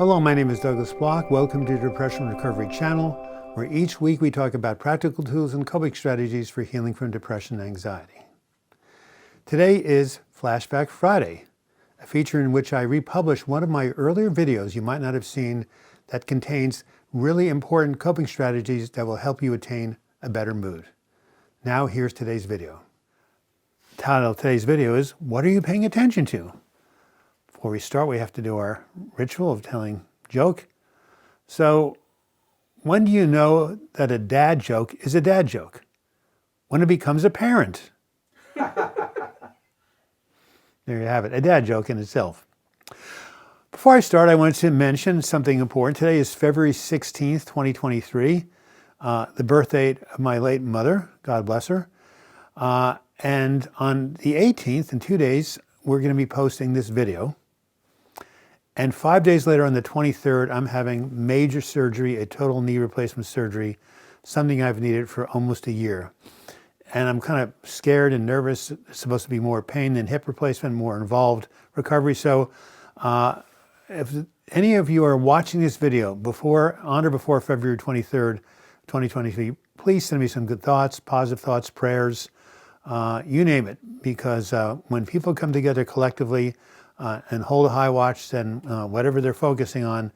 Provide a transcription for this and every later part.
Hello, my name is Douglas Bloch. Welcome to the Depression Recovery Channel, where each week we talk about practical tools and coping strategies for healing from depression and anxiety. Today is Flashback Friday, a feature in which I republish one of my earlier videos you might not have seen that contains really important coping strategies that will help you attain a better mood. Now here's today's video. The title of today's video is, What Are You Paying Attention to? Before we start, we have to do our ritual of telling a joke. So, when do you know that a dad joke is a dad joke? When it becomes apparent. There you have it, a dad joke in itself. Before I start, I want to mention something important. Today is February 16th, 2023, the birth date of my late mother, God bless her. And on the 18th, in 2 days, we're going to be posting this video. And 5 days later, on the 23rd, I'm having major surgery, a total knee replacement surgery, something I've needed for almost a year. And I'm kind of scared and nervous. It's supposed to be more pain than hip replacement, more involved recovery. So if any of you are watching this video on or before February 23rd, 2023, please send me some good thoughts, positive thoughts, prayers, you name it. Because when people come together collectively, and hold a high watch, then whatever they're focusing on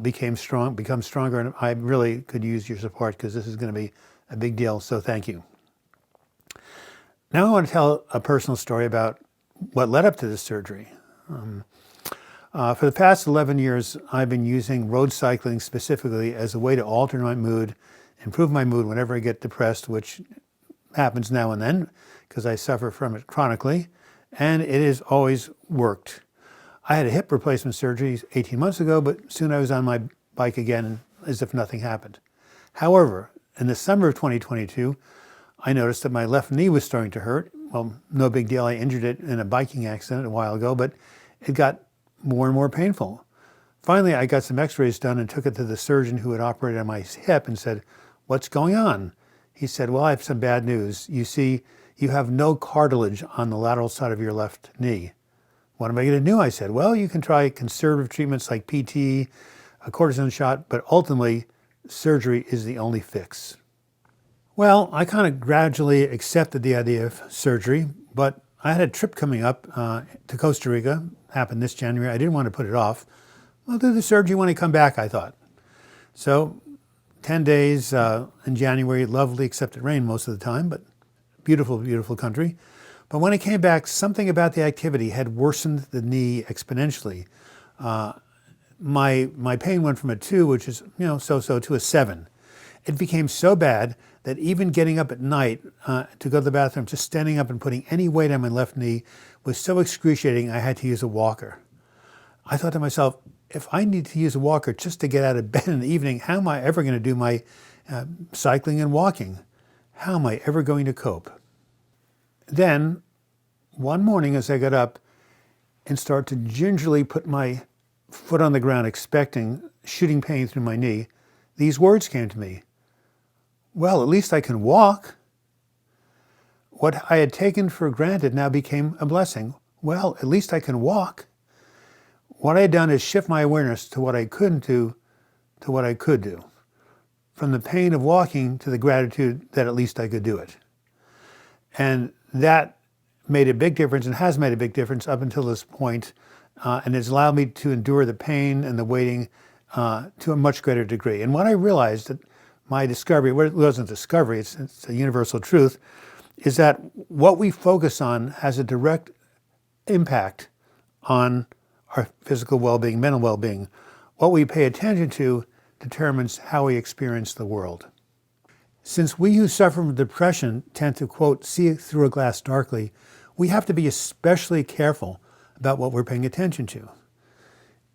becomes stronger. And I really could use your support because this is going to be a big deal. So thank you. Now I want to tell a personal story about what led up to this surgery. For the past 11 years, I've been using road cycling specifically as a way to alter my mood, improve my mood whenever I get depressed, which happens now and then because I suffer from it chronically. And it has always worked. I had a hip replacement surgery 18 months ago, but soon I was on my bike again as if nothing happened. However, in the summer of 2022, I noticed that my left knee was starting to hurt. Well, no big deal. I injured it in a biking accident a while ago, but it got more and more painful. Finally, I got some x-rays done and took it to the surgeon who had operated on my hip and said, "What's going on?" He said, "Well, I have some bad news. You see, you have no cartilage on the lateral side of your left knee." "What am I going to do?" I said, "Well, you can try conservative treatments like PT, a cortisone shot, but ultimately surgery is the only fix." Well, I kind of gradually accepted the idea of surgery, but I had a trip coming up to Costa Rica, happened this January. I didn't want to put it off. I'll do the surgery when I come back, I thought. So 10 days in January, lovely, except it rained most of the time, but beautiful, beautiful country. But when I came back, something about the activity had worsened the knee exponentially. My pain went from a 2, which is, so-so, to a 7. It became so bad that even getting up at night to go to the bathroom, just standing up and putting any weight on my left knee was so excruciating I had to use a walker. I thought to myself, if I need to use a walker just to get out of bed in the evening, how am I ever going to do my cycling and walking? How am I ever going to cope? Then, one morning as I got up and started to gingerly put my foot on the ground, expecting shooting pain through my knee, these words came to me. Well, at least I can walk. What I had taken for granted now became a blessing. Well, at least I can walk. What I had done is shift my awareness to what I couldn't do to what I could do. From the pain of walking to the gratitude that at least I could do it. And that made a big difference and has made a big difference up until this point, and it's allowed me to endure the pain and the waiting to a much greater degree. And when I realized that my discovery, well, it wasn't discovery, it's a universal truth, is that what we focus on has a direct impact on our physical well-being, mental well-being. What we pay attention to determines how we experience the world. Since we who suffer from depression tend to, quote, see through a glass darkly, we have to be especially careful about what we're paying attention to.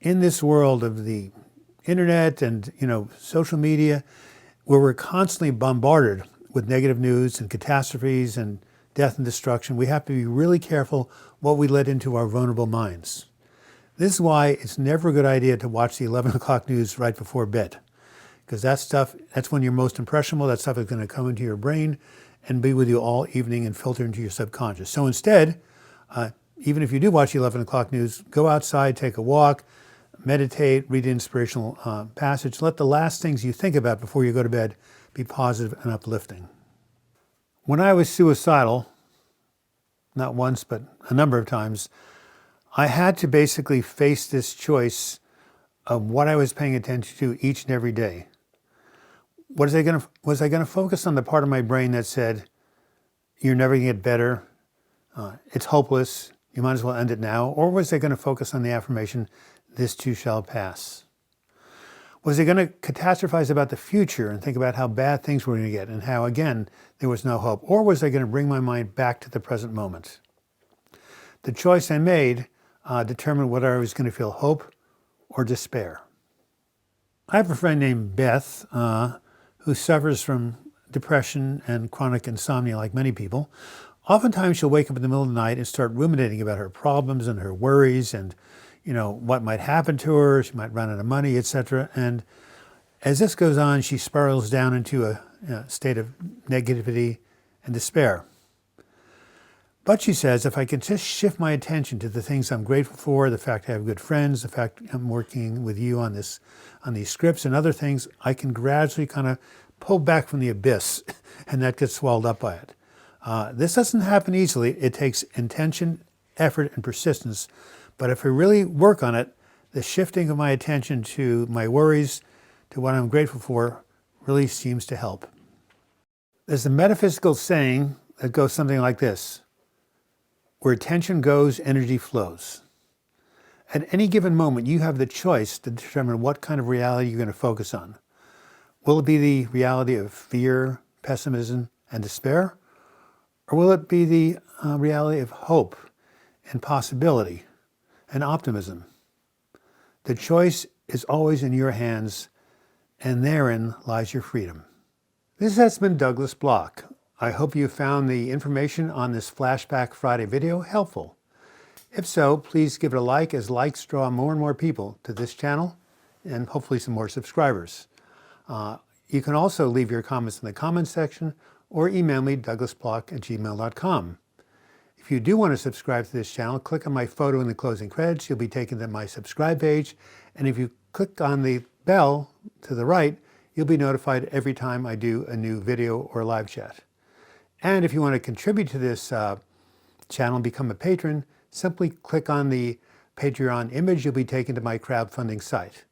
In this world of the internet and, social media, where we're constantly bombarded with negative news and catastrophes and death and destruction, we have to be really careful what we let into our vulnerable minds. This is why it's never a good idea to watch the 11 o'clock news right before bed. Because that's when you're most impressionable. That stuff is going to come into your brain and be with you all evening and filter into your subconscious. So instead, even if you do watch the 11 o'clock news, go outside, take a walk, meditate, read an inspirational passage. Let the last things you think about before you go to bed be positive and uplifting. When I was suicidal, not once, but a number of times, I had to basically face this choice of what I was paying attention to each and every day. Was I going to focus on the part of my brain that said, you're never going to get better, it's hopeless, you might as well end it now? Or was I going to focus on the affirmation, this too shall pass? Was I going to catastrophize about the future and think about how bad things were going to get and how, again, there was no hope? Or was I going to bring my mind back to the present moment? The choice I made determined whether I was going to feel hope or despair. I have a friend named Beth who suffers from depression and chronic insomnia like many people. Oftentimes she'll wake up in the middle of the night and start ruminating about her problems and her worries and what might happen to her. She might run out of money, etc. And as this goes on, she spirals down into a state of negativity and despair. But she says, if I can just shift my attention to the things I'm grateful for, the fact I have good friends, the fact I'm working with you on these scripts and other things, I can gradually kind of pull back from the abyss and not get swallowed up by it. This doesn't happen easily. It takes intention, effort, and persistence. But if I really work on it, the shifting of my attention to my worries, to what I'm grateful for, really seems to help. There's a metaphysical saying that goes something like this: where attention goes, energy flows. At any given moment, you have the choice to determine what kind of reality you're going to focus on. Will it be the reality of fear, pessimism, and despair? Or will it be the reality of hope and possibility and optimism? The choice is always in your hands, and therein lies your freedom. This has been Douglas Bloch. I hope you found the information on this Flashback Friday video helpful. If so, please give it a like, as likes draw more and more people to this channel and hopefully some more subscribers. You can also leave your comments in the comments section or email me, douglasbloch@gmail.com. If you do want to subscribe to this channel, click on my photo in the closing credits. You'll be taken to my subscribe page. And if you click on the bell to the right, you'll be notified every time I do a new video or live chat. And if you want to contribute to this channel and become a patron, simply click on the Patreon image. You'll be taken to my crowdfunding site.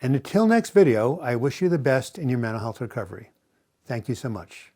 And until next video, I wish you the best in your mental health recovery. Thank you so much.